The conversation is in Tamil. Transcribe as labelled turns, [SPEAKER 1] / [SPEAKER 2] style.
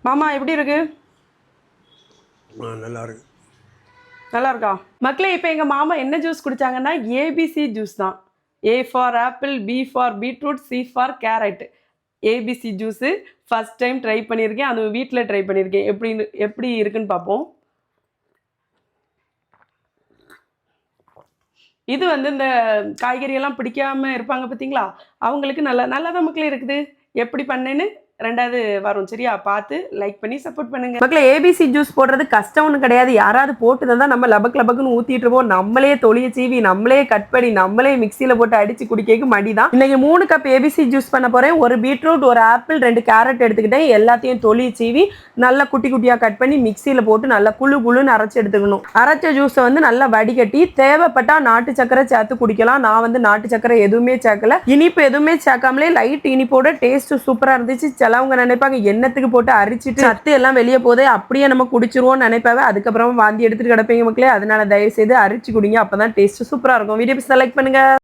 [SPEAKER 1] மாமா எப்படி இருக்கு?
[SPEAKER 2] நல்லா இருக்கு.
[SPEAKER 1] நல்லா இருக்கா? மக்களே, இப்போ எங்கள் மாமா என்ன ஜூஸ் குடித்தாங்கன்னா ஏபிசி ஜூஸ் தான். A for apple, B for beetroot, C for carrot. ABC juice first time try பண்ணியிருக்கேன். அதுவும் வீட்டில் ட்ரை பண்ணியிருக்கேன். எப்படி இருக்குன்னு பார்ப்போம். இது வந்து இந்த காய்கறியெல்லாம் பிடிக்காம இருப்பாங்க பார்த்தீங்களா, அவங்களுக்கு நல்லா தான் மக்களே இருக்குது. எப்படி பண்ணேன்னு ரெண்டாவது வரும். சரியா? பார்த்து லைக் பண்ணி சப்போர்ட் பண்ணுங்க மக்களே. ஏபிசி ஜூஸ் போடுறது கஷ்டம் ஒன்றும் கிடையாது. யாராவது போட்டு தான் நம்ம லபக் லபக்குன்னு ஊற்றிட்டு இருப்போம். நம்மளே தொழிய சீவி, நம்மளே கட் பண்ணி, நம்மளே மிக்சியில் போட்டு அடித்து குடிக்க மடிதான். இன்னைக்கு 3 கப் ஏபிசி ஜூஸ் பண்ண போகிறேன். ஒரு பீட்ரூட், ஒரு ஆப்பிள், 2 கேரட் எடுத்துக்கிட்டேன். எல்லாத்தையும் தொழிய சீவி நல்லா குட்டி குட்டியாக கட் பண்ணி மிக்சியில் போட்டு நல்லா குழுன்னு அரைச்சி எடுத்துக்கணும். அரைச்ச ஜூஸை வந்து நல்லா வடிகட்டி தேவைப்பட்டா நாட்டு சக்கரை சேர்த்து குடிக்கலாம். நான் வந்து நாட்டு சக்கரை எதுவுமே சேர்க்கல. இனிப்பு எதுவுமே சேர்க்காமலே லைட் இனிப்போட டேஸ்ட் சூப்பராக இருந்துச்சு. சிலவங்க நினைப்பாங்க எண்ணத்துக்கு போட்டு அரிச்சிட்டு சத்து எல்லாம் வெளியே போதே அப்படியே நம்ம குடிச்சிருவோம்னு நினைப்பாவே. அதுக்கப்புறமா வாந்தி எடுத்துட்டு கிடப்பீங்க மக்களே. அதனால தயவு செய்து அரிச்சு குடிங்க. அப்பதான் டேஸ்ட் சூப்பரா இருக்கும். வீடியோ செலக்ட் பண்ணுங்க.